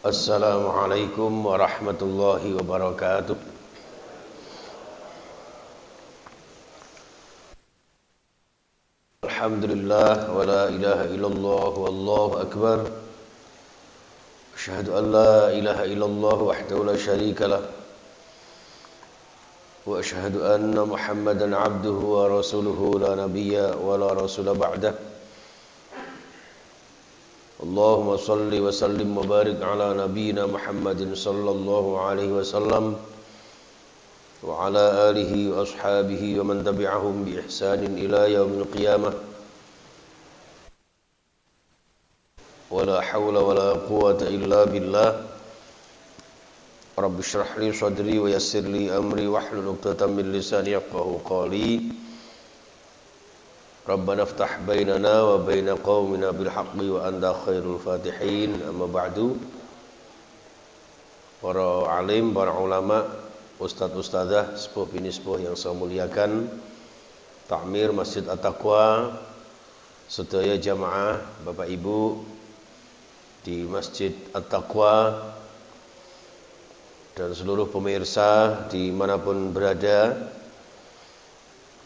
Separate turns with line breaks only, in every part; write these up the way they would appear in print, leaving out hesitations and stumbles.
Assalamualaikum warahmatullahi wabarakatuh. Alhamdulillah wa la ilaha illallah wallahu akbar. Asyhadu an la ilaha illallah wahdahu la syarika lah. Wa asyhadu anna Muhammadan abduhu wa rasuluhu la nabiyya wa la rasula ba'dah. Allahumma salli wa sallim wa barik ala nabiyyina Muhammadin sallallahu alaihi wasallam wa ala alihi wa ashabihi wa man tabi'ahum bi ihsanin ila yaumil qiyamah. Wala hawla wala quwwata illa billah. Rabbi shrah li sadri wa yassir li amri wahlul 'uqdatam min lisani yafqahu qawli. Rabbana iftah bainana wa baina qaumina bil haqqi wa anta khairul fatihin. Amma ba'du. Para alim, para ulama, ustadz ustadzah, sepuh bini sepuh yang saya muliakan, takmir Masjid At-Taqwa, sedaya jamaah Bapak Ibu di Masjid At-Taqwa dan seluruh pemirsa dimanapun berada,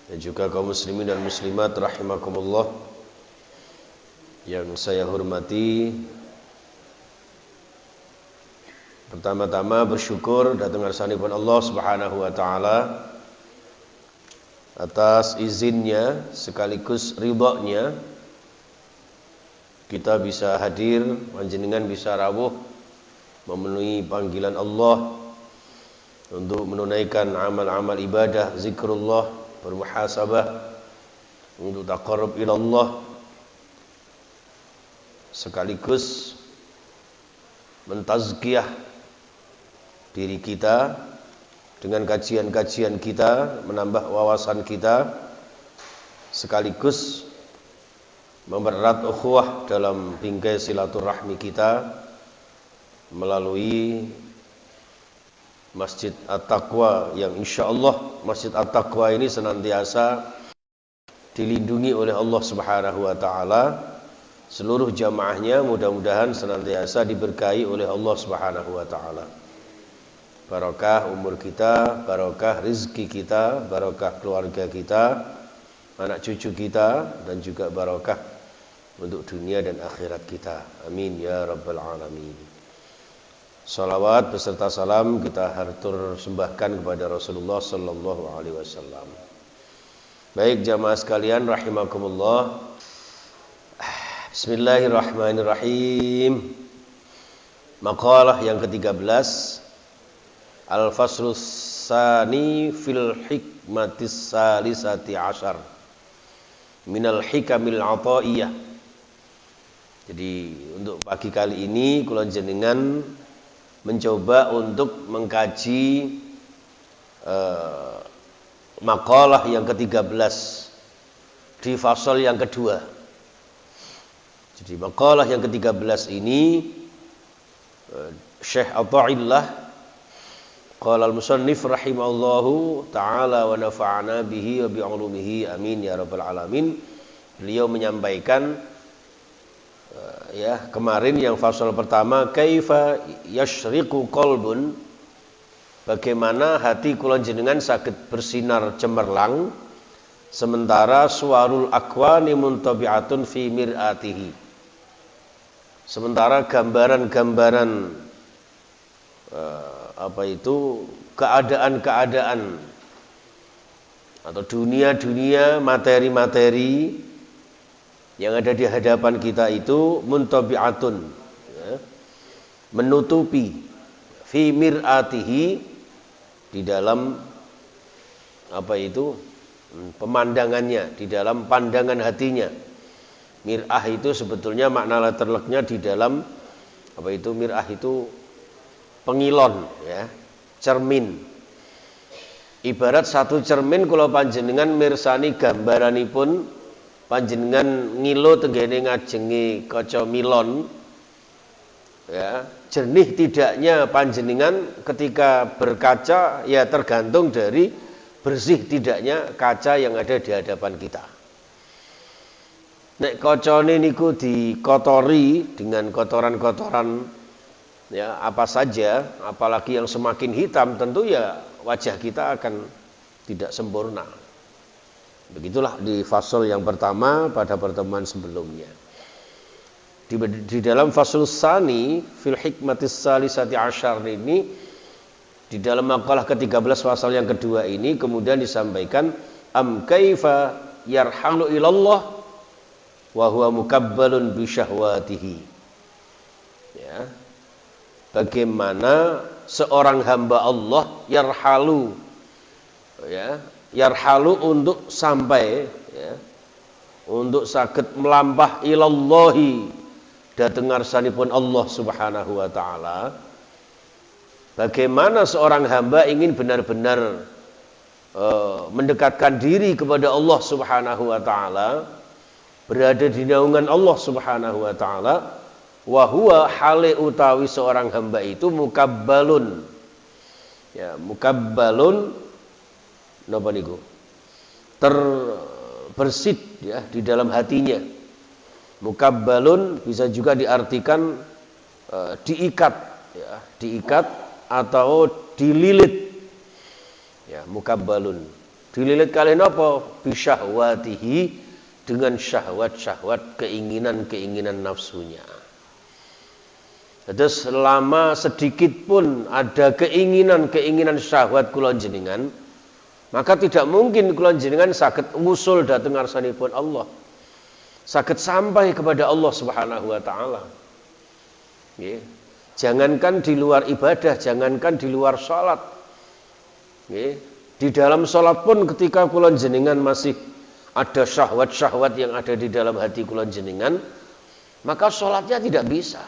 dan juga kaum muslimin dan muslimat rahimakumullah yang saya hormati. Pertama-tama bersyukur datang ngarsanipun Allah Subhanahu wa taala atas izinnya sekaligus ridhonya kita bisa hadir, panjenengan bisa rawuh memenuhi panggilan Allah untuk menunaikan amal-amal ibadah, zikrullah, bermuhasabah, untuk taqarrub ila Allah, sekaligus mentazkiyah diri kita dengan kajian-kajian kita, menambah wawasan kita, sekaligus mempererat ukhuwah dalam bingkai silaturahmi kita melalui Masjid At-Taqwa, yang insyaallah Masjid At-Taqwa ini senantiasa dilindungi oleh Allah Subhanahu wa taala. Seluruh jamaahnya mudah-mudahan senantiasa diberkahi oleh Allah Subhanahu wa taala. Barokah umur kita, barokah rizki kita, barokah keluarga kita, anak cucu kita, dan juga barokah untuk dunia dan akhirat kita. Amin ya rabbal alamin. Salawat beserta salam kita hatur sembahkan kepada Rasulullah sallallahu alaihi wasallam. Baik jamaah sekalian rahimakumullah. Bismillahirrahmanirrahim. Maqalah yang ke-13, Al-Faslus Tsani fil Hikmatis Salisati Asyar minal Hikamil Athaiyah. Jadi untuk pagi kali ini kula jenengan mencoba untuk mengkaji maqalah yang ke-13 di fasal yang kedua. Jadi maqalah yang ke-13 ini Syekh Athaillah qala al-musannif rahimahullahu ta'ala wa nafa'ana bihi wa bi 'ulumihi amin ya rabbal alamin. Beliau menyampaikan kemarin yang fasal pertama, kaifa yashriqu qalbun, bagaimana hati kula jenengan saged bersinar cemerlang sementara suwarul akwani muntabi'atun fi mir'atihi, sementara gambaran-gambaran keadaan-keadaan atau dunia-dunia, materi-materi yang ada di hadapan kita itu muntabi'atun, menutupi fi mir'atihi, di dalam pemandangannya, di dalam pandangan hatinya. Mir'ah itu sebetulnya makna letterleknya di dalam mir'ah itu pengilon, cermin. Ibarat satu cermin kula panjenengan mirsani gambaranipun, panjenengan ngilo tenggene ngajengi kaca milon, jernih tidaknya panjenengan ketika berkaca tergantung dari bersih tidaknya kaca yang ada di hadapan kita. Nek kacane niku dikotori dengan kotoran-kotoran ya apa saja, apalagi yang semakin hitam, tentu ya wajah kita akan tidak sempurna. Begitulah di fasal yang pertama pada pertemuan sebelumnya. Di dalam fasal tsani fil hikmatis salisati asyar ini, di dalam makalah ke-13 fasal yang kedua ini kemudian disampaikan am kaifa yarhalu ilallah wa huwa mukabbalun bi syahwatihi. Ya. Bagaimana seorang hamba Allah yarhalu, ya, yarhalu untuk sampai, ya, untuk saged melampah ilallahi dhateng ngarsanipun Allah Subhanahu wa taala. Bagaimana seorang hamba ingin benar-benar mendekatkan diri kepada Allah Subhanahu wa taala, berada di naungan Allah Subhanahu wa taala, wa huwa hale utawi seorang hamba itu mukabbalun. Ya, mukabbalun napa niku? Terbersit, ya, di dalam hatinya. Mukabbalun bisa juga diartikan diikat, ya, diikat atau dililit. Ya, mukabbalun. Dililit kalian apa? Bisyahwatihi, dengan syahwat-syahwat, keinginan-keinginan nafsunya. Jadi selama sedikit pun ada keinginan-keinginan syahwat kula jenengan, maka tidak mungkin kula jenengan saged usul dhateng ngarsanipun Allah. Saged sampai kepada Allah Subhanahu wa taala. Nggih. Jangankan di luar ibadah, jangankan di luar salat. Nggih. Di dalam salat pun ketika kula jenengan masih ada syahwat-syahwat yang ada di dalam hati kula jenengan, maka salatnya tidak bisa.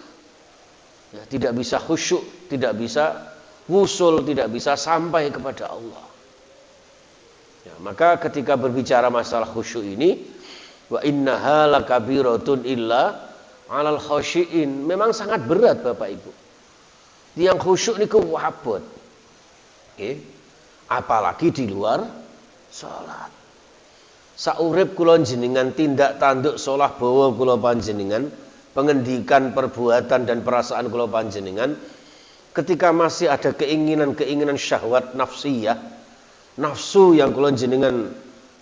Ya, tidak bisa khusyuk, tidak bisa wusul, tidak bisa sampai kepada Allah. Ya, maka ketika berbicara masalah khusyuk ini, wa innaha lakabiratun illa 'alal khasyiin, memang sangat berat Bapak Ibu. Yang khusyuk niku wabot. Nggih. Apalagi di luar salat. Saurip kula jenengan tindak tanduk salah bawa kula panjenengan, pengendikan, perbuatan dan perasaan kula panjenengan, ketika masih ada keinginan-keinginan syahwat nafsiyah, nafsu yang kula jenengan,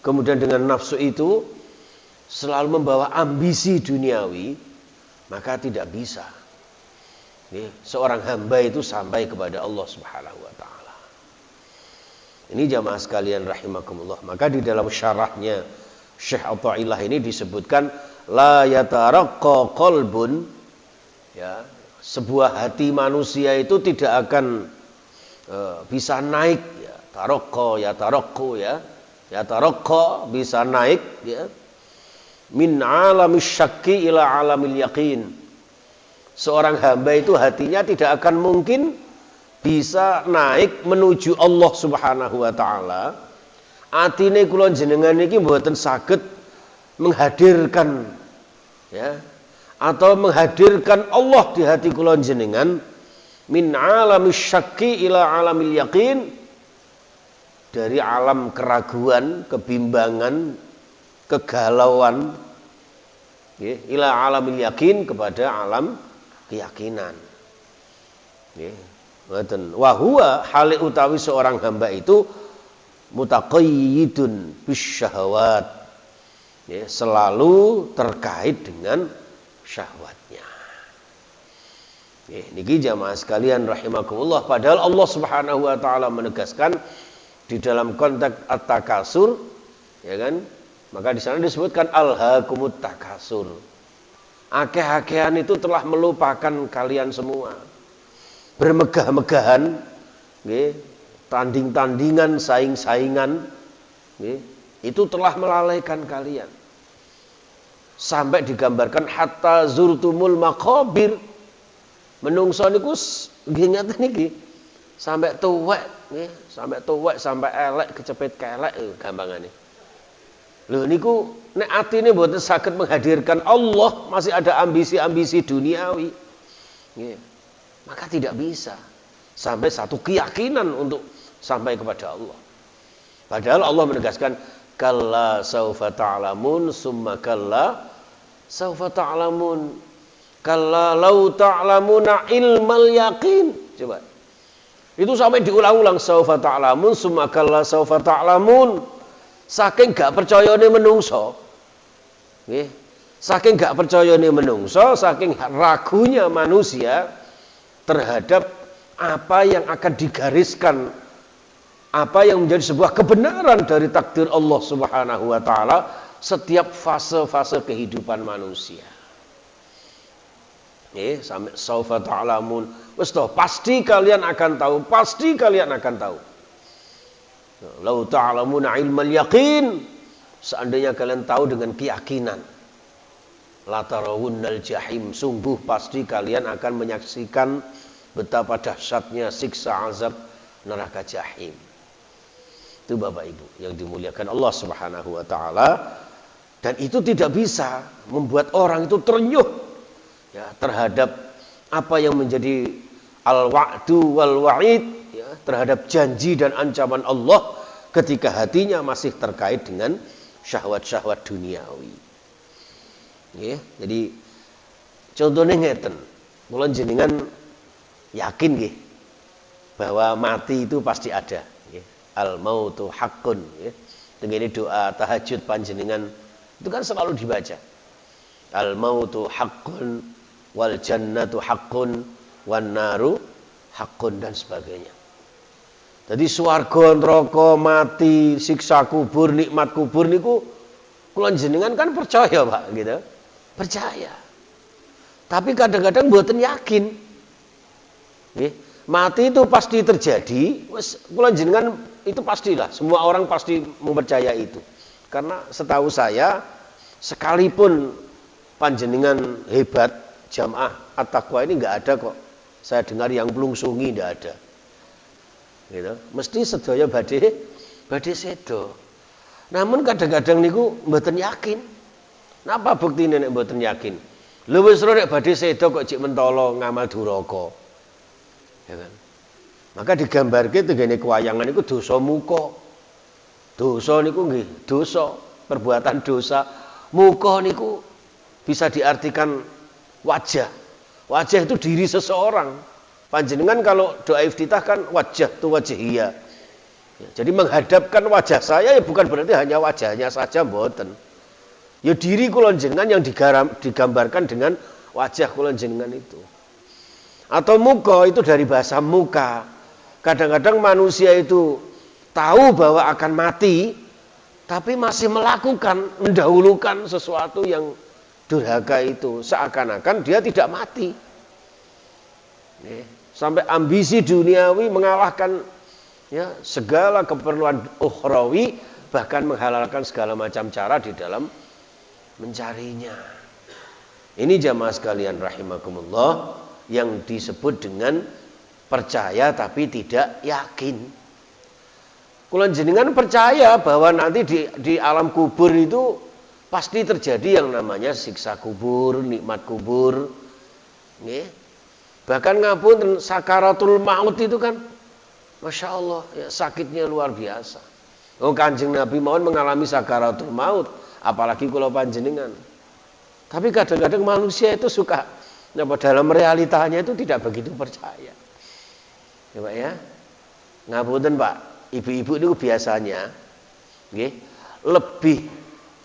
kemudian dengan nafsu itu selalu membawa ambisi duniawi, maka tidak bisa seorang hamba itu sampai kepada Allah Subhanahu wa taala. Ini jamaah sekalian rahimakumullah. Maka di dalam syarahnya Syekh Athaillah ini disebutkan la yataraqqa qalbun, ya, sebuah hati manusia itu tidak akan bisa naik, ya, taraqqa ya taraqqa, ya taraqqa bisa naik, ya, min alamis syakki ila alamil yaqin. Seorang hamba itu hatinya tidak akan mungkin bisa naik menuju Allah Subhanahu wa taala. Atine kula jenengan niki mboten saged menghadirkan, ya, atau menghadirkan Allah di hati kula jenengan min alamis syakki ila alamil yaqin, dari alam keraguan, kebimbangan, kegalauan, ya, ila alamil yakin, kepada alam keyakinan. Ya, ngoten. Wa huwa hale utawi seorang hamba itu mutaqayyidun bisyahawat, ya, selalu terkait dengan syahwatnya. Ya, niki jamaah sekalian rahimakumullah, padahal Allah Subhanahu wa taala menegaskan di dalam konteks at-takasur, ya kan? Maka di sana disebutkan alhaakumut takasur. Akeh-akehan itu telah melupakan kalian semua. Bermegah-megahan, nggih, tanding-tandingan, saing-saingan, nggih, itu telah melalaikan kalian. Sampai digambarkan hatta zurtumul maqabir. Menungso niku nggih ngaten niki. Sampai tuwek, nggih, sampai tuwek, sampai elek, kecepet kelek gampangane. Lho niku nek atine mboten saged menghadirkan Allah, masih ada ambisi-ambisi duniawi, nggih, maka tidak bisa sampai satu keyakinan untuk sampai kepada Allah. Padahal Allah menegaskan kalla saufa ta'lamun summa kalla saufa ta'lamun. Kalla law ta'lamuna ilmal yaqin. Coba. Itu sampai diulang-ulang, saufa ta'lamun summa kalla saufa ta'lamun. Saking gak percayane menungso. Nggih. Saking gak percayane menungso, saking ragunya manusia terhadap apa yang akan digariskan, apa yang menjadi sebuah kebenaran dari takdir Allah Subhanahu wa taala setiap fase-fase kehidupan manusia. Sampai saufa ta'lamun. Wis toh, pasti kalian akan tahu, pasti kalian akan tahu. Lau ta'lamuna ilmal yaqin, seandainya kalian tahu dengan keyakinan. La tarawunnal jahim, sungguh pasti kalian akan menyaksikan betapa dahsyatnya siksa azab neraka jahim. Itu Bapak Ibu yang dimuliakan Allah Subhanahu wa taala. Dan itu tidak bisa membuat orang itu terenyuh ya, terhadap apa yang menjadi al-wa'du wal wa'id ya, terhadap janji dan ancaman Allah ketika hatinya masih terkait dengan syahwat-syahwat duniawi. Ya, jadi contohnya ngeten, kula jenengan yakin nggih bahwa mati itu pasti ada ya. Al mautu haqqun ya. Dengan doa tahajud panjenengan itu kan selalu dibaca. Al mautu haqqun wal jannatu haqqun wan naru haqqun dan sebagainya. Jadi swarga, neraka, mati, siksa kubur, nikmat kubur niku kula jenengan kan percaya, Pak, gitu. Percaya. Tapi kadang-kadang mboten yakin. Nggih, mati itu pasti terjadi, wis kula jenengan itu pastilah, semua orang pasti mempercaya itu. Karena setahu saya, sekalipun panjenengan hebat, jamaah at-taqwa ini enggak ada kok. Saya dengar yang plungsungi enggak ada. Gitu. Mesti sedaya badhe sedo. Namun kadang-kadang niku mboten yakin. Napa buktine nek mboten yakin? Lho wis ora nek badhe sedo kok cik mentolo ngamal duraka. Ya kan? Maka digambarke tenggene kewayangan niku dosa muka. Dosa niku nggih, dosa, perbuatan dosa. Muka niku bisa diartikan wajah. Wajah itu diri seseorang. Panjenengan kalau doa iftitah kan wajah tu wajhiyah. Ya, jadi menghadapkan wajah saya ya bukan berarti hanya wajahnya saja mboten. Ya diri kula jenengan yang digambarkan dengan wajah kula jenengan itu. Atau muka itu dari bahasa muka. Kadang-kadang manusia itu tahu bahwa akan mati tapi masih melakukan, mendahulukan sesuatu yang durhaka itu seakan-akan dia tidak mati. Sampai ambisi duniawi mengalahkan ya, segala keperluan ukhrawi, bahkan menghalalkan segala macam cara di dalam mencarinya. Ini jamaah sekalian rahimakumullah yang disebut dengan percaya tapi tidak yakin. Kula jenengan percaya bahwa nanti di alam kubur itu pasti terjadi yang namanya siksa kubur, nikmat kubur. Nggih. Bahkan ngapunten sakaratul maut itu kan Masya Allah ya, sakitnya luar biasa. Oh, Kanjeng Nabi mohon mengalami sakaratul maut, apalagi kula panjenengan. Tapi kadang-kadang manusia itu suka dalam realitanya itu tidak begitu percaya. Ya Pak ya. Ngapunten Pak, ibu-ibu itu biasanya nggih lebih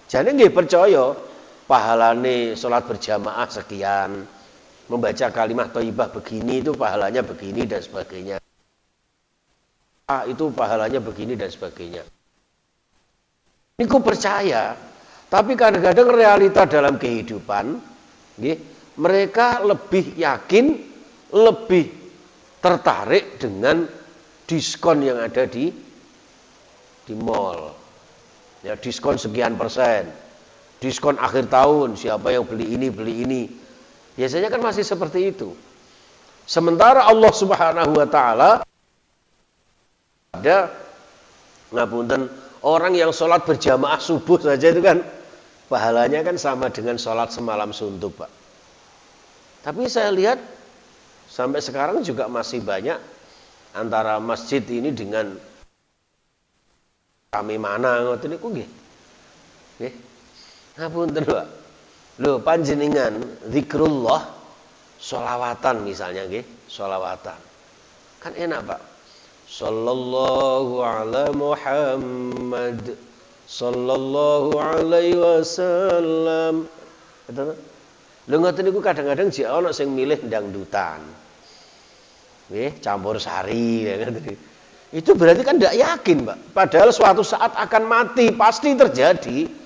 jane nggih percaya pahalane salat berjamaah sekian, membaca kalimat thayyibah begini itu pahalanya begini dan sebagainya. Itu pahalanya begini dan sebagainya. Ini ku percaya, tapi kadang-kadang realita dalam kehidupan, nggih, mereka lebih yakin, lebih tertarik dengan diskon yang ada di mall. Ya, diskon sekian persen. Diskon akhir tahun, siapa yang beli ini. Biasanya kan masih seperti itu. Sementara Allah Subhanahu wa taala ada ngapunten orang yang sholat berjamaah subuh saja itu kan pahalanya kan sama dengan sholat semalam suntuk, Pak. Tapi saya lihat sampai sekarang juga masih banyak antara masjid ini dengan kami mana ngoten niku nggih. Nggih. Ngapunten, Pak. Lho panjenengan zikrullah Sholawatan misalnya nggih, sholawatan. Kan enak, Pak. Sallallahu ala Muhammad. Sallallahu alaihi wasallam. Betul? Lho ngoten niku kadang-kadang jek ana sing milih dangdutan. Nggih, campur sari ya kan. Itu berarti kan tidak yakin, Pak. Padahal suatu saat akan mati, pasti terjadi.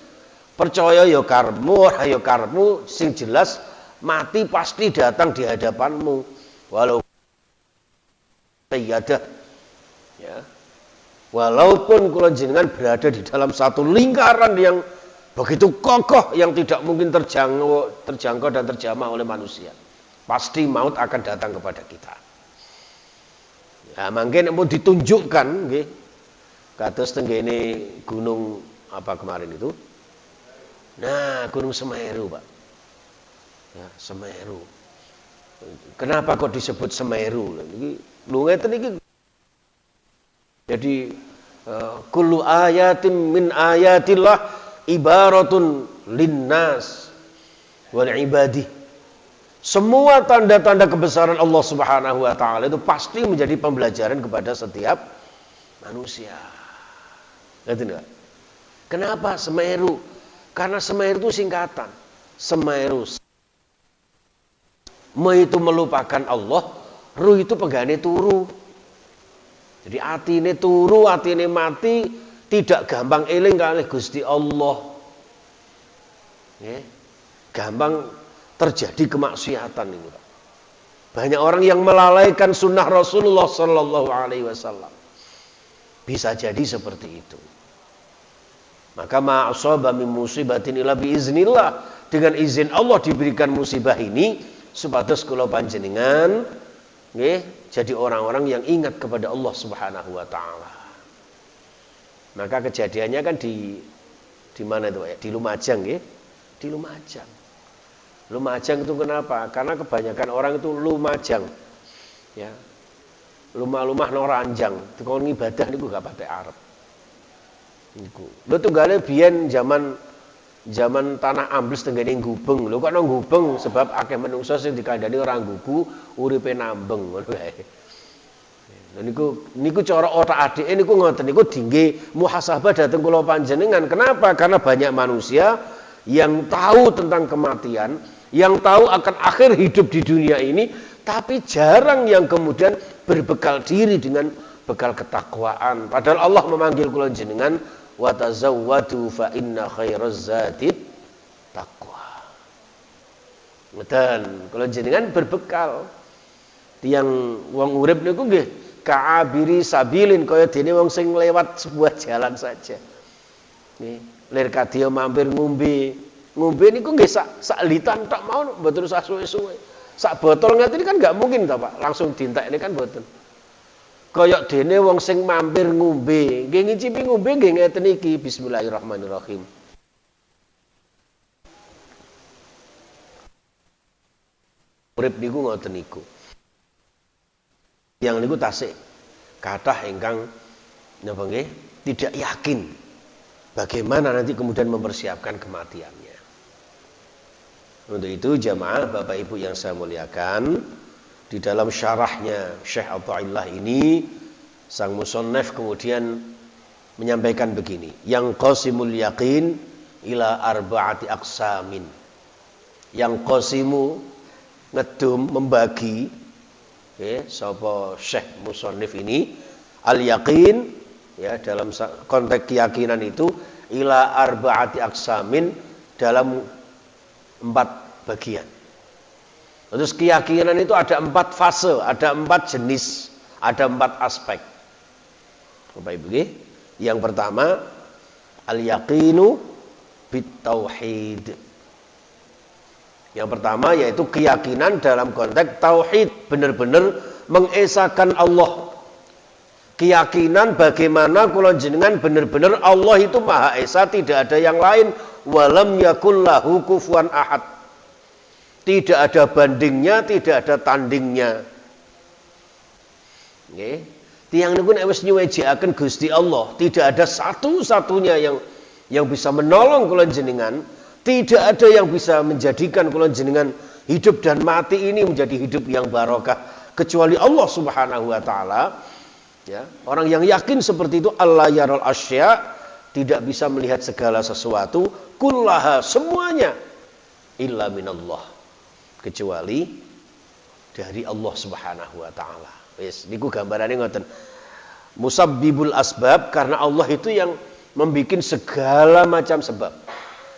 Percaya ya karepmu, ora ya karepmu, sing jelas mati pasti datang di hadapanmu. Walau sayyadah ya. Walaupun kula jenengan berada di dalam satu lingkaran yang begitu kokoh yang tidak mungkin terjangkau dan terjamah oleh manusia. Pasti maut akan datang kepada kita. Ya, mungkin mau ditunjukkan nggih. Kados tenggene gunung apa kemarin itu? Nah, Gunung Semeru, Pak. Ya, Semeru. Kenapa kok disebut Semeru? Niki lho ngeten iki. Jadi kullu ayatin min ayatillah ibaratun linnas wal ibadi. Semua tanda-tanda kebesaran Allah Subhanahu wa taala itu pasti menjadi pembelajaran kepada setiap manusia. Ngerti enggak? Kenapa Semeru? Karena Semeru itu singkatan. Semeru. Me itu melupakan Allah, ru itu penggane turu. Jadi atine turu, atine mati, tidak gampang eling kalih Gusti Allah. Ya. Gampang terjadi kemaksiatan ini, Pak. Banyak orang yang melalaikan sunnah Rasulullah Sallallahu Alaihi Wasallam. Bisa jadi seperti itu. Maka ma'asaba min musibatin illa biiznillah. Dengan izin Allah diberikan musibah ini supados kula panjenengan nggih jadi orang-orang yang ingat kepada Allah Subhanahu wa taala. Maka kejadiannya kan di mana itu, Pak? Di Lumajang nggih. Di Lumajang. Lumajang itu kenapa? Karena kebanyakan orang itu lumajang. Ya. Lumah-lumah noranjang. Dikon ibadah niku gak patek arep. Niku. Lho tunggale biyen zaman tanah ambles tenggene Gubeng. Lho kok nang Gubeng sebab akeh menungso sing dikandani orang gugu uripe nambeng ngono wae. Lha niku cara otak adike niku ngoten niku dingge muhasabah dhateng kula panjenengan. Kenapa? Karena banyak manusia yang tahu tentang kematian, yang tahu akan akhir hidup di dunia ini, tapi jarang yang kemudian berbekal diri dengan bekal ketakwaan. Padahal Allah memanggil kula jenengan wa tazawwadu fa inna khairaz zati taqwa. Ngeten, kula jenengan berbekal. Tiang wong urip niku nggih ka'abiri sabilin kaya dene wong sing lewat sebuah jalan saja. Nggih, lir kadya mampir ngombe. Ngombe niku nggih sak litan tok mau mboten usah suwe-suwe. Sak botol ngene kan enggak mungkin ta, Pak, langsung dientekne kan mboten. Kaya dene wong sing mampir ngombe, nggih ngicipi ngombe nggih ngeten iki bismillahirrahmanirrahim. Urip niku ngoten niku. Yang niku tasik kathah ingkang napa nggih tidak yakin bagaimana nanti kemudian mempersiapkan kematiannya. Untuk itu jamaah Bapak Ibu yang saya muliakan, di dalam syarahnya Syekh Athaillah ini sang musannaf kemudian menyampaikan begini, yang qasimul yaqin ila arba'ati aqsamin. Yang qasimu ngedum membagi sapa Syekh musannif ini al yaqin ya dalam konteks keyakinan itu ila arba'ati aqsamin dalam 4 bagian. Terus keyakinan itu ada 4 fase, ada 4 jenis, ada 4 aspek. Bapak Ibu, yang pertama al-yaqinu bit-tauhid. Yang pertama yaitu keyakinan dalam konteks tauhid, benar-benar mengesahkan Allah. Keyakinan bagaimana kula jenengan benar-benar Allah itu Maha Esa, tidak ada yang lain. Walam yakul lahu kufuwan ahad. Tidak ada bandingnya, tidak ada tandingnya. Nggih. Tiyang niku nek wis nyuwejekaken Gusti Allah, tidak ada satu-satunya yang bisa menolong kula jenengan, tidak ada yang bisa menjadikan kula jenengan hidup dan mati ini menjadi hidup yang barokah kecuali Allah Subhanahu wa taala. Ya, orang yang yakin seperti itu Allah yaral asya, tidak bisa melihat segala sesuatu, kullaha semuanya illa minallah, kecuali dari Allah Subhanahu wa taala. Wis niku gambarane ngoten. Musabbibul asbab, karena Allah itu yang membikin segala macam sebab.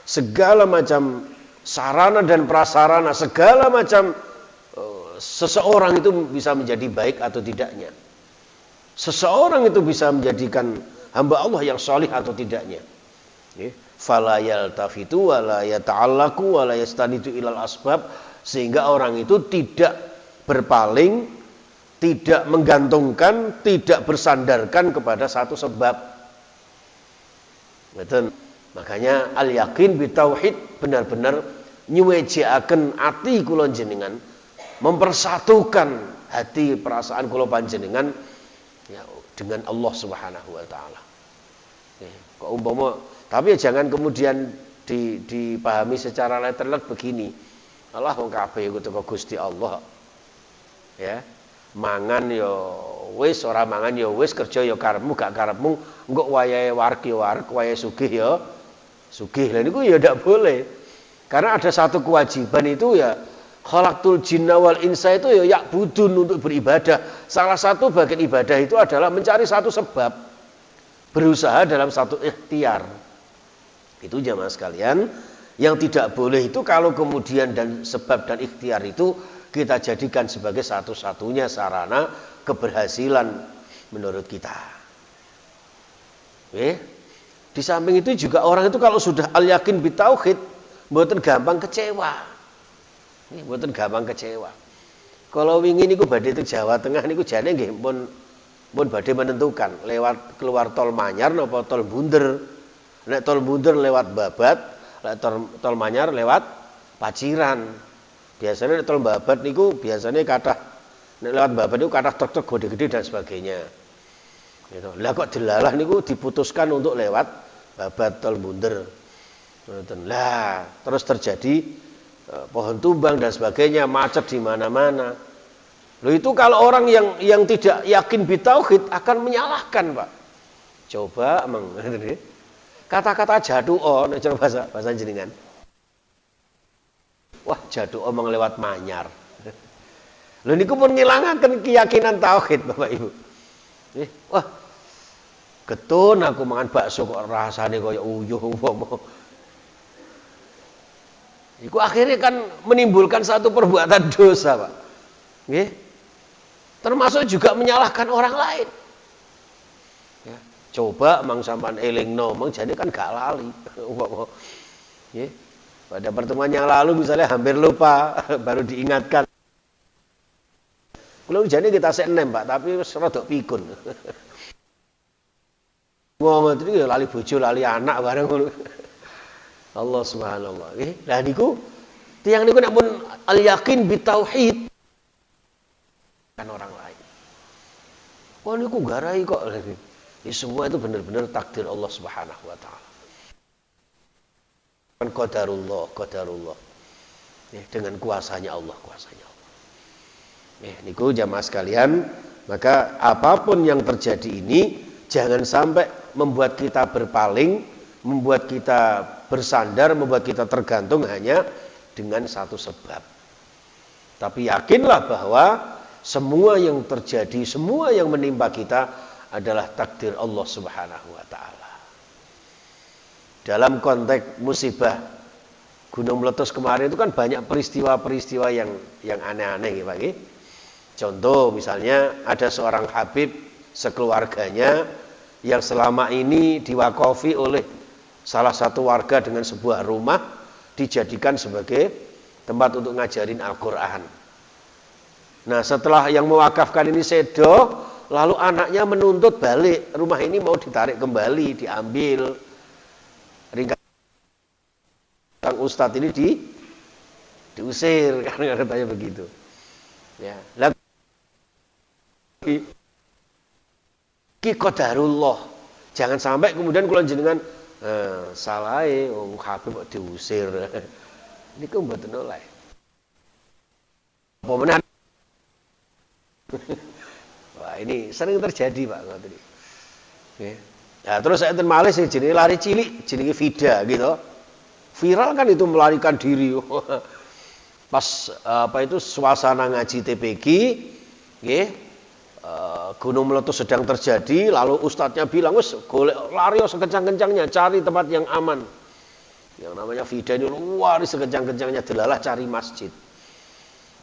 Segala macam sarana dan prasarana, segala macam seseorang itu bisa menjadi baik atau tidaknya. Seseorang itu bisa menjadikan hamba Allah yang salih atau tidaknya. Fala yaltafitu wala yata'allaku wala yastanidu ilal asbab, sehingga orang itu tidak berpaling, tidak menggantungkan, tidak bersandarkan kepada satu sebab. Betul. Makanya al yakin bi tauhid, benar-benar nyuwejekaken ati kula jenengan, mempersatukan hati perasaan kula panjenengan ya, dengan Allah Subhanahu wa taala. Kok umpama, tapi jangan kemudian dipahami secara letterlet begini. Allah wong kabeh iku teko Gusti Allah. Ya. Mangan ya wis, ora mangan ya wis, kerja ya karepmu gak karepmu, engko wayahe wareg ya wareg, wayahe sugih ya sugih. Lah niku ya ndak boleh. Karena ada satu kewajiban itu ya, khalaqtul jinna wal insa itu ya ya'budun, untuk beribadah. Salah satu bagian ibadah itu adalah mencari satu sebab, berusaha dalam satu ikhtiar. Itu jamaah sekalian, yang tidak boleh itu kalau kemudian dan sebab dan ikhtiar itu kita jadikan sebagai satu-satunya sarana keberhasilan menurut kita. Di samping itu juga orang itu kalau sudah al-yakin bitauhid, mboten gampang kecewa. Mboten gampang kecewa. Kalau wingi niku badhe teng Jawa Tengah niku jane nggih pun badhe menentukan lewat keluar tol Manyar napa tol Bunder. Nek tol Bunder lewat Babat, nek tol Manyar lewat Paciran. Biasanya tol Babat niku biasanya kathah, nek lewat Babat niku kathah truk-truk gede-gede dan sebagainya. Gitu. Lah kok delalah niku diputuskan untuk lewat Babat tol Bunder. Lah terus terjadi pohon tumbang dan sebagainya, macet di mana-mana. Loh itu kalau orang yang tidak yakin bitauhid akan menyalahkan, Pak. Coba emang kata-kata jadu'o nek cara bahasa jenengan. Wah, jadu'o omong lewat Manyar. Lho niku pun ngilangaken keyakinan tauhid, Bapak Ibu. Wah, ketun aku mangan bakso kok rasane kaya uyuh umpama. Iku akhirnya kan menimbulkan satu perbuatan dosa, Pak. Nggih. Termasuk juga menyalahkan orang lain. Ya, coba mang sampean elingno, mang jane kan gak lali. Nggih. Pada pertemuan yang lalu misalnya hampir lupa, baru diingatkan. Kulo jane kita sik enem, Pak, tapi wis rada pikun. Ngomong iki lali bojo, lali anak bareng ngono. Allah subhanallah. Lah niku tiyang niku nek pun al yakin bitauhid kan orang lain. Oh niku garai kok. Ini semua itu benar-benar takdir Allah Subhanahu wa taala. Kan qadarullah. Dengan kuasanya Allah. Niku jamaah sekalian, maka apapun yang terjadi ini jangan sampai membuat kita berpaling, membuat kita bersandar, membuat kita tergantung hanya dengan satu sebab. Tapi yakinlah bahwa semua yang terjadi, semua yang menimpa kita adalah takdir Allah Subhanahu wa taala. Dalam konteks musibah gunung meletus kemarin itu kan banyak peristiwa-peristiwa yang aneh-aneh ya Pak. Contoh misalnya ada seorang habib sekeluarganya yang selama ini diwakofi oleh salah satu warga dengan sebuah rumah dijadikan sebagai tempat untuk ngajarin Al-Quran. Nah setelah yang mewakafkan ini sedo, lalu anaknya menuntut balik, rumah ini mau ditarik kembali, diambil. Ringkas Ustadz ini diusir karena katanya begitu. Ya, lagi qadarullah. Jangan sampai kemudian kula jenengan salahe wong Habib kok diusir. Niku mboten oleh. Apa meneh? Wah, ini sering terjadi, Pak. Nggih. Ya, terus enten malih sing jenenge lari cilik, jenenge Vida gitu. Viral kan itu melarikan diri. Pas suasana ngaji TPQ, nggih. Gunung meletus sedang terjadi, lalu ustadznya bilang, "Wes, golek lari sekencang-kencangnya, cari tempat yang aman." Yang namanya Vida ini luar sekencang-kencangnya delalah cari masjid.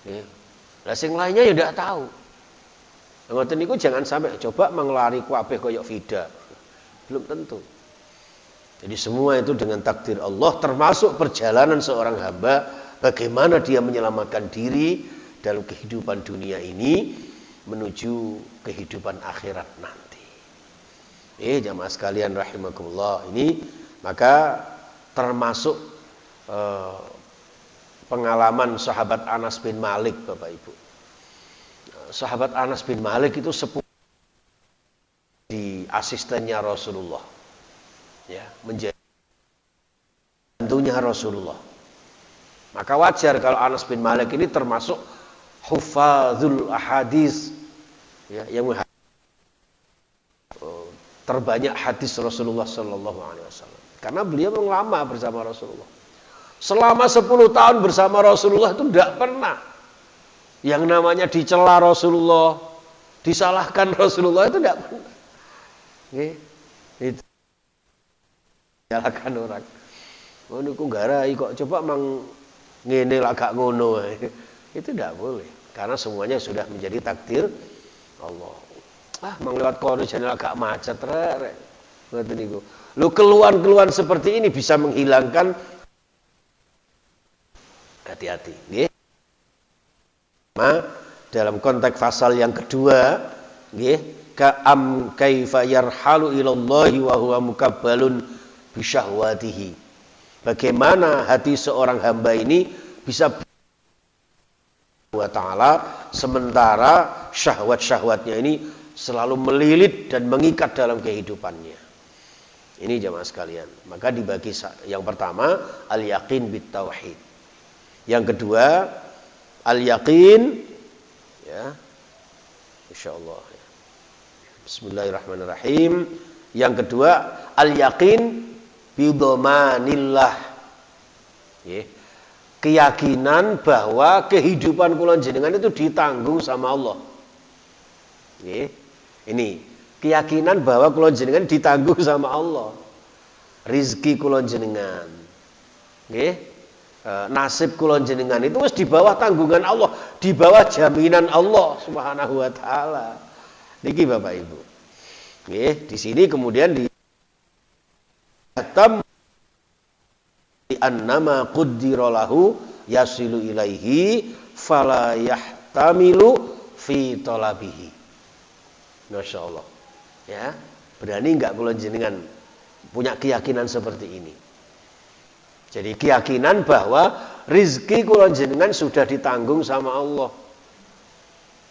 Nggih. Lah sing lainnya ya ndak tahu. Ngoten niku jangan sampai coba mengelari kabeh koyok Vida. Belum tentu. Jadi semua itu dengan takdir Allah, termasuk perjalanan seorang hamba, bagaimana dia menyelamatkan diri dalam kehidupan dunia ini menuju kehidupan akhirat nanti. Jamaah sekalian rahimakumullah, ini maka termasuk pengalaman sahabat Anas bin Malik, Bapak Ibu. Sahabat Anas bin Malik itu sepupu di asistennya Rasulullah, ya, menjadi bantunya Rasulullah. Maka wajar kalau Anas bin Malik ini termasuk hufadzul ahadis, ya, yang terbanyak hadis Rasulullah Sallallahu Alaihi Wasallam. Karena beliau lama bersama Rasulullah. Selama 10 tahun bersama Rasulullah itu tidak pernah yang namanya dicela Rasulullah, disalahkan Rasulullah, itu tidak pernah. Itu disalahkan orang. Oh niku garai kok, coba mang ngene lah gak ngono. Itu tidak boleh. Karena semuanya sudah menjadi takdir Allah. Mang lewat kono jane agak macet rek. Ngoten niku. Lu keluhan-keluhan seperti ini bisa menghilangkan, hati-hati, nggih. Dalam konteks pasal yang kedua, nggih, ka'am kaifa yarhalu ilallahi wa huwa mukabbalun bi syahwatihi. Bagaimana hati seorang hamba ini bisa wa ta'ala sementara syahwat-syahwatnya ini selalu melilit dan mengikat dalam kehidupannya. Ini jamaah sekalian. Maka dibagi yang pertama al-yaqin bit tauhid. Yang kedua al-yaqin, ya. Insyaallah. Bismillahirrahmanirrahim. Yang kedua al-yaqin bi dhamanillah. Keyakinan bahwa kehidupan kula jenengan itu ditanggung sama Allah. Ini keyakinan bahwa kula jenengan ditanggung sama Allah. Rizki kula jenengan, nasib kula jenengan itu wis di bawah tanggungan Allah, di bawah jaminan Allah Subhanahu wa taala. Niki Bapak Ibu. Di sini kemudian di atam di annama qaddira lahu yasilu ilaihi fala yahtamilu fi talabihi. Masyaallah. Ya, berani enggak kula jenengan punya keyakinan seperti ini? Jadi keyakinan bahwa rizki kula jenengan sudah ditanggung sama Allah.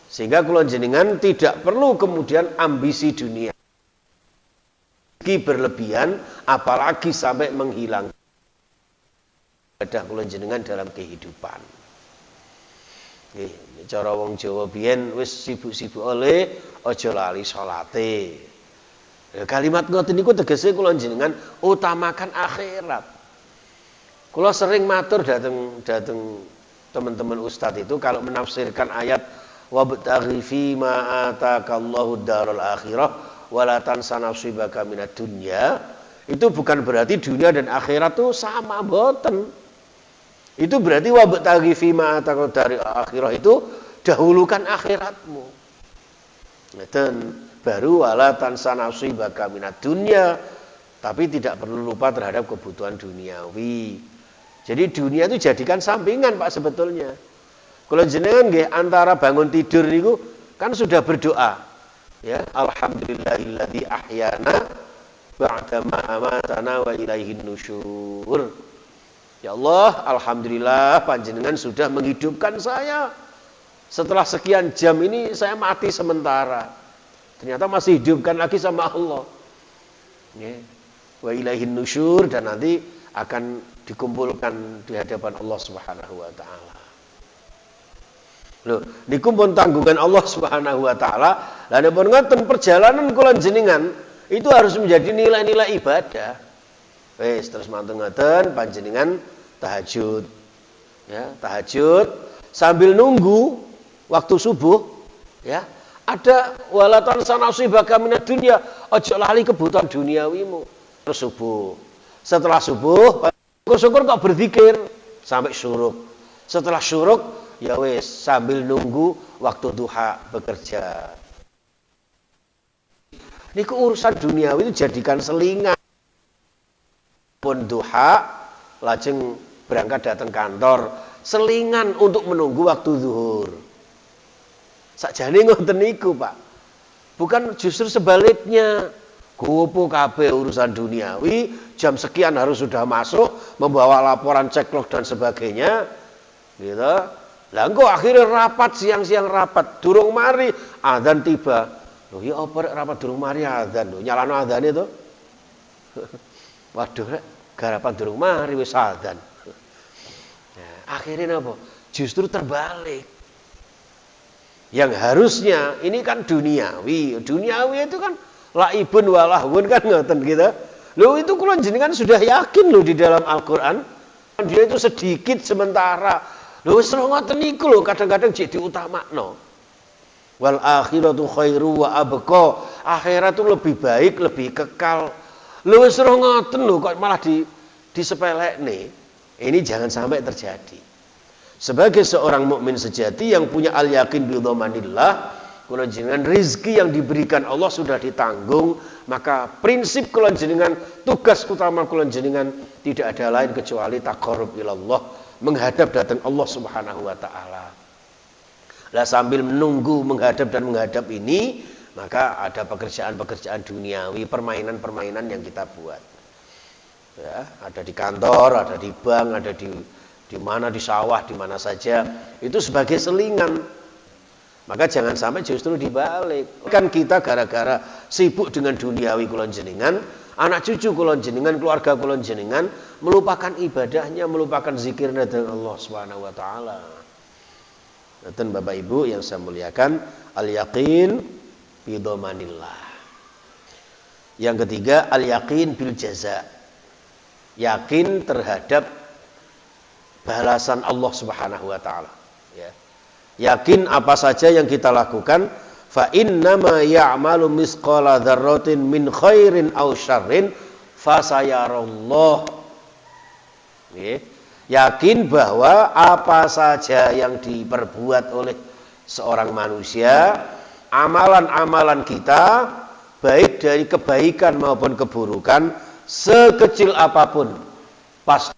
Sehingga kula jenengan tidak perlu kemudian ambisi dunia. Rizki berlebihan apalagi sampai menghilangkan ibadah kula jenengan dalam kehidupan. Cara wong Jawa biyen wis sibuk-sibuk oleh aja lali salate. Kalimat ngoten niku tegese kula jenengan utamakan akhirat. Kula sering matur dateng teman-teman ustadz itu kalau menafsirkan ayat wabtaghi fi ma atakallahu darul akhirah wala tansa nasibaka minad dunya, itu bukan berarti dunia dan akhirat itu sama, mboten. Itu berarti wabtaghi fi ma atakallahu darul akhirah itu dahulukan akhiratmu. Dan baru wala tansa nasibaka minad dunya, tapi tidak perlu lupa terhadap kebutuhan duniawi. Jadi dunia itu jadikan sampingan Pak sebetulnya. Kalau jenengan nggih antara bangun tidur niku kan sudah berdoa. Ya, alhamdulillahilladzi ahyana ba'da ma amatana wa ilaihin nusyur. Ya Allah, alhamdulillah panjenengan sudah menghidupkan saya. Setelah sekian jam ini saya mati sementara. Ternyata masih hidupkan lagi sama Allah. Ya. Wa ilaihin nusyur, dan nanti akan dikumpulkan di hadapan Allah Subhanahu wa taala. Loh, niku pun tanggungan Allah Subhanahu wa taala. Lah nek pun ngoten perjalanan kula jenengan itu harus menjadi nilai-nilai ibadah. Wis terus mantun ngoten panjenengan tahajud. Ya, tahajud sambil nunggu waktu subuh, ya. Ada walatan sanasibaka minad dunya, aja lali kebutuhan duniawimu. Terus subuh. Setelah subuh, syukur kok berzikir sampai syuruk. Setelah syuruk, ya wis sambil nunggu waktu duha bekerja. Niku urusan duniawi itu jadikan selingan. Pun duha, lajeng berangkat datang kantor, selingan untuk menunggu waktu zuhur. Sakjane ngoten niku, Pak. Bukan justru sebaliknya. Gopo kabeh urusan duniawi, jam sekian harus sudah masuk, membawa laporan ceklok dan sebagainya. Gitu. Lah engko akhirnya rapat siang-siang rapat, durung mari adzan tiba. Loh ya apa rapat durung mari adzan lho, nyalano adzane to. Waduh rek, garapan durung mari wis adzan. Nah, akhirnya apa? Justru terbalik. Yang harusnya ini kan duniawi. Duniawi itu kan laibun walahun kan ngoten gitu. Lho itu kula jenengan sudah yakin lho di dalam Al-Qur'an. Dia itu sedikit sementara. Lho wis ngoten niku lho kadang-kadang jek diutamakno. Wal akhiratu khairu wa abqa. Akhirat itu lebih baik, lebih kekal. Lho wis ngoten lho kok malah disepelekne. Ini jangan sampai terjadi. Sebagai seorang mukmin sejati yang punya al-yakin bi dhamanillah, kula jenengan rizki yang diberikan Allah sudah ditanggung, maka prinsip kula jenengan, tugas utama kula jenengan tidak ada lain kecuali taqarrub ilallah, menghadap datang Allah Subhanahu wa taala. Lah sambil menunggu menghadap dan menghadap ini, maka ada pekerjaan-pekerjaan duniawi, permainan-permainan yang kita buat. Ya, ada di kantor, ada di bank, ada di mana di sawah, di mana saja, itu sebagai selingan. Maka jangan sampai justru dibalik. Kan kita gara-gara sibuk dengan duniawi kulon jenengan, anak cucu kulon jenengan, keluarga kulon jenengan, melupakan ibadahnya, melupakan zikirnya dengan Allah Subhanahu wa taala. Dan Bapak Ibu yang saya muliakan, al-yaqin bi dhamanillah. Yang ketiga, al-yaqin bil jaza. Yakin terhadap balasan Allah Subhanahu wa taala, ya. Yakin apa saja yang kita lakukan, fa innama ya'malu misqala dzarratin min khairin aw syarrin fasayarallah. Yakin bahwa apa saja yang diperbuat oleh seorang manusia, amalan-amalan kita, baik dari kebaikan maupun keburukan, sekecil apapun, pasti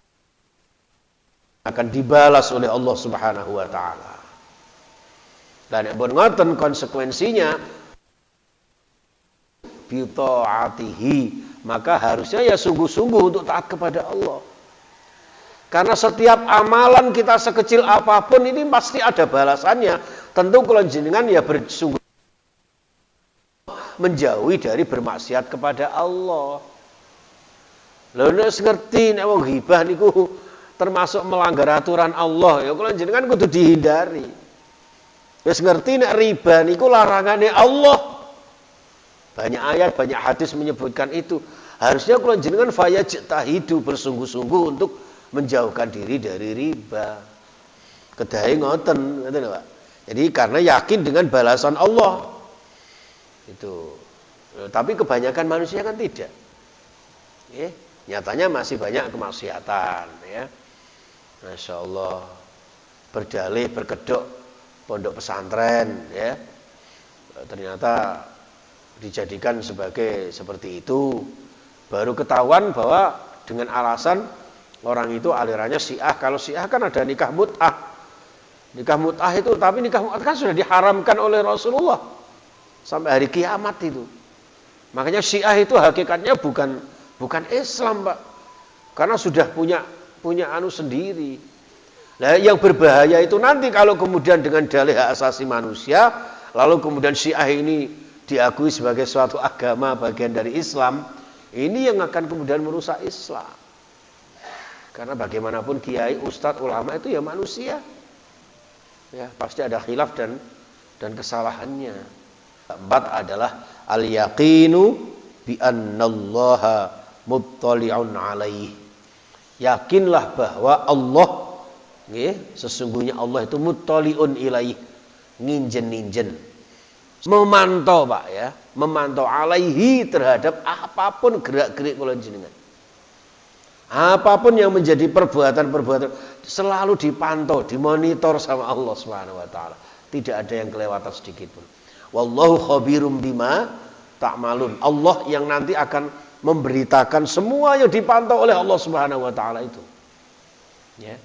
akan dibalas oleh Allah Subhanahu wa taala. Dan pun ngoten konsekuensinya bi taatihi, maka harusnya ya sungguh-sungguh untuk taat kepada Allah. Karena setiap amalan kita sekecil apapun ini pasti ada balasannya. Tentu kalau jenengan ya bersungguh menjauhi dari bermaksiat kepada Allah. Lha nek ngerti nek wong ghibah niku termasuk melanggar aturan Allah, ya kalau jenengan kudu dihindari. Wis ngerti nek riba niku larangane Allah. Banyak ayat, banyak hadis menyebutkan itu. Harusnya kalau jenengan fayajtahidu, bersungguh-sungguh untuk menjauhkan diri dari riba. Kedahe ngoten lho, Pak. Jadi karena yakin dengan balasan Allah. Itu. Tapi kebanyakan manusia kan tidak. Nyatanya masih banyak kemaksiatan, ya. Masya Allah. Berdalih, berkedok pondok pesantren, ya, ternyata dijadikan sebagai seperti itu. Baru ketahuan bahwa dengan alasan orang itu alirannya Syiah. Kalau Syiah kan ada nikah mut'ah. Nikah mut'ah itu, tapi nikah mut'ah kan sudah diharamkan oleh Rasulullah sampai hari kiamat itu. Makanya Syiah itu hakikatnya bukan Islam, Pak. Karena sudah punya anu sendiri. Nah, yang berbahaya itu nanti kalau kemudian dengan dalih hak asasi manusia, lalu kemudian Syiah ini diakui sebagai suatu agama bagian dari Islam, ini yang akan kemudian merusak Islam. Karena bagaimanapun kiai, ustadz, ulama itu ya manusia. Ya, pasti ada khilaf dan kesalahannya. Keempat adalah al-yaqinu bi annallaha muttali'un alaihi. Yakinlah bahwa Allah, sesungguhnya Allah itu muttali'un ilaihi, nginjen-nginjen, memantau Pak ya, memantau alaihi terhadap apapun gerak-gerik kula jenengan. Apapun yang menjadi perbuatan-perbuatan selalu dipantau, dimonitor sama Allah Subhanahu wa taala. Tidak ada yang kelewatan sedikit pun. Wallahu khabirum bima ta'malun. Allah yang nanti akan memberitakan semua yang dipantau oleh Allah Subhanahu wa taala itu. Ya.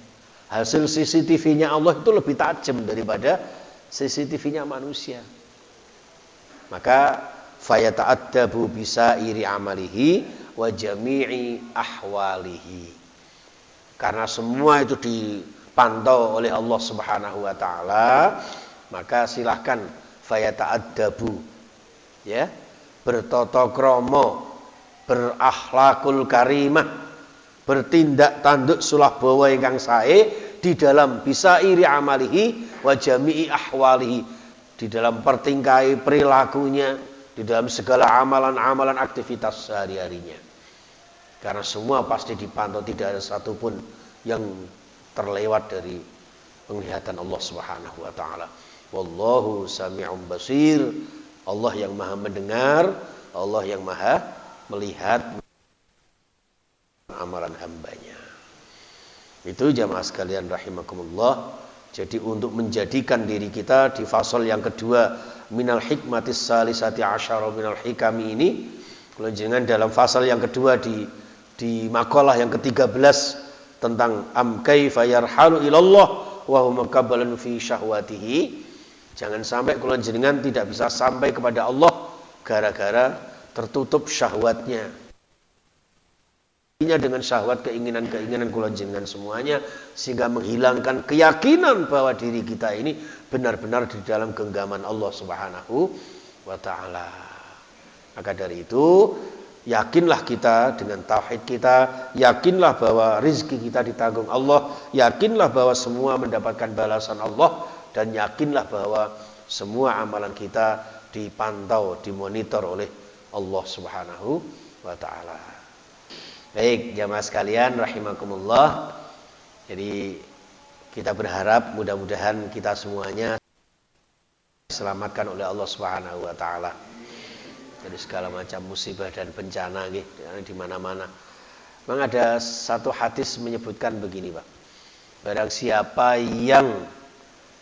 Hasil CCTV-nya Allah itu lebih tajam daripada CCTV-nya manusia. Maka fayata'addabu bisairi amalihi wa jami'i ahwalihi. Karena semua itu dipantau oleh Allah Subhanahu wa taala, maka silahkan fayata'addabu, ya, bertata krama, berakhlakul karimah, bertindak tanduk sulh bawa ingkang sae di dalam bisairi amalihi wa jami'i ahwalihi, di dalam pertingkai perilakunya, di dalam segala amalan-amalan aktivitas sehari-harinya. Karena semua pasti dipantau, tidak ada satupun yang terlewat dari penglihatan Allah Subhanahu wa taala. Wallahu sami'un basir. Allah yang Maha mendengar, Allah yang Maha melihat amalan hambanya. Itu jamaah sekalian rahimakumullah. Jadi untuk menjadikan diri kita di fasal yang kedua minal hikmatis salisati asyara minal hikami ini, kalau jangan dalam fasal yang kedua di makalah yang ke-13 tentang am kaifa yarhalu ilallah wa hum maqabbalun fi syahwatihi, jangan sampai kula jenengan tidak bisa sampai kepada Allah gara-gara tertutup syahwatnya. Dengan syahwat, keinginan-keinginan kula jenengan semuanya, sehingga menghilangkan keyakinan bahwa diri kita ini benar-benar di dalam genggaman Allah Subhanahu wa taala. Maka dari itu, yakinlah kita dengan tauhid kita, yakinlah bahwa rizki kita ditanggung Allah, yakinlah bahwa semua mendapatkan balasan Allah, dan yakinlah bahwa semua amalan kita dipantau, dimonitor oleh Allah Subhanahu wa taala. Baik, jamaah sekalian rahimakumullah. Jadi kita berharap mudah-mudahan kita semuanya diselamatkan oleh Allah Subhanahu wa taala dari segala macam musibah dan bencana di mana-mana. Memang ada satu hadis menyebutkan begini, Pak. Barang siapa yang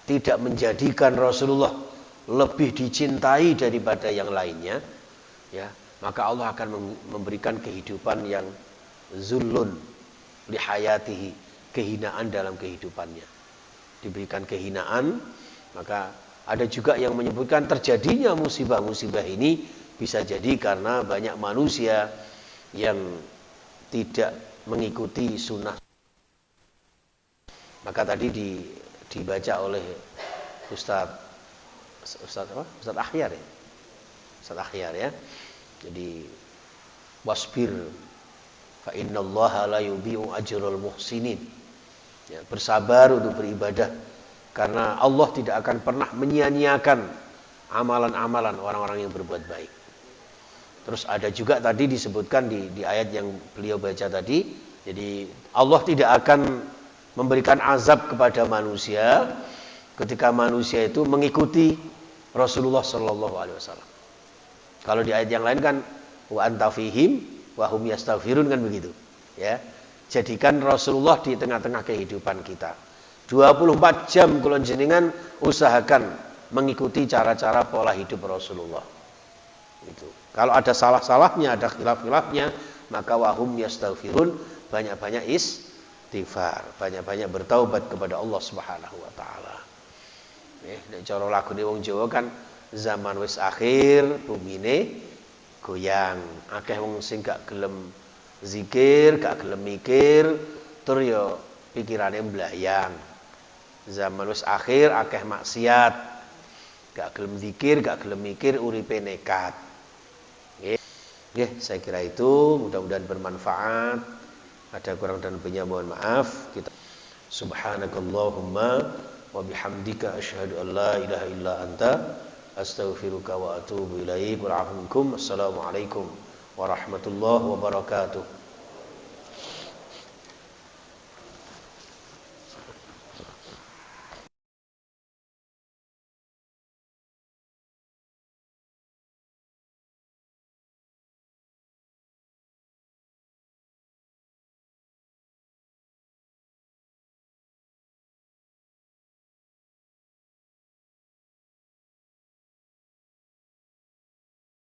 tidak menjadikan Rasulullah lebih dicintai daripada yang lainnya, ya, maka Allah akan memberikan kehidupan yang zullun lihayatihi, kehinaan dalam kehidupannya. Diberikan kehinaan, maka ada juga yang menyebutkan terjadinya musibah-musibah ini bisa jadi karena banyak manusia yang tidak mengikuti sunnah. Maka tadi dibaca oleh Ustaz Akhyar ya. Ustaz Akhyar ya. Jadi wasbir fa innallaha la yudhi'u ajral muhsinin. Ya, bersabar untuk beribadah karena Allah tidak akan pernah menyia-nyiakan amalan-amalan orang-orang yang berbuat baik. Terus ada juga tadi disebutkan di ayat yang beliau baca tadi, jadi Allah tidak akan memberikan azab kepada manusia ketika manusia itu mengikuti Rasulullah Shallallahu Alaihi Wasallam. Kalau di ayat yang lain kan wa anta fihim wa hum yastaghfirun, kan begitu, ya. Jadikan Rasulullah di tengah-tengah kehidupan kita. 24 jam kula jenengan usahakan mengikuti cara-cara pola hidup Rasulullah. Itu. Kalau ada salah-salahnya, ada khilaf-khilafnya, maka wahum yastaghfirun, banyak-banyak istighfar, banyak-banyak bertaubat kepada Allah Subhanahu wa taala. Nek cara lagune wong Jawa kan zaman wis akhir, bumine goyang, akeh wong sing gak gelem zikir, gak gelem mikir, tur yo pikirane mblayang. Zaman wis akhir, akeh maksiat, gak gelem zikir, gak gelem mikir, uripe nekat. Nggih, saya kira itu mudah-mudahan bermanfaat. Ada kurang dan lebihnya mohon maaf. Kita subhanakallahumma wa bihamdika asyhadu an la ilaha illa anta astaghfiruka wa atubu ilaik. Assalamualaikum warahmatullahi wabarakatuh.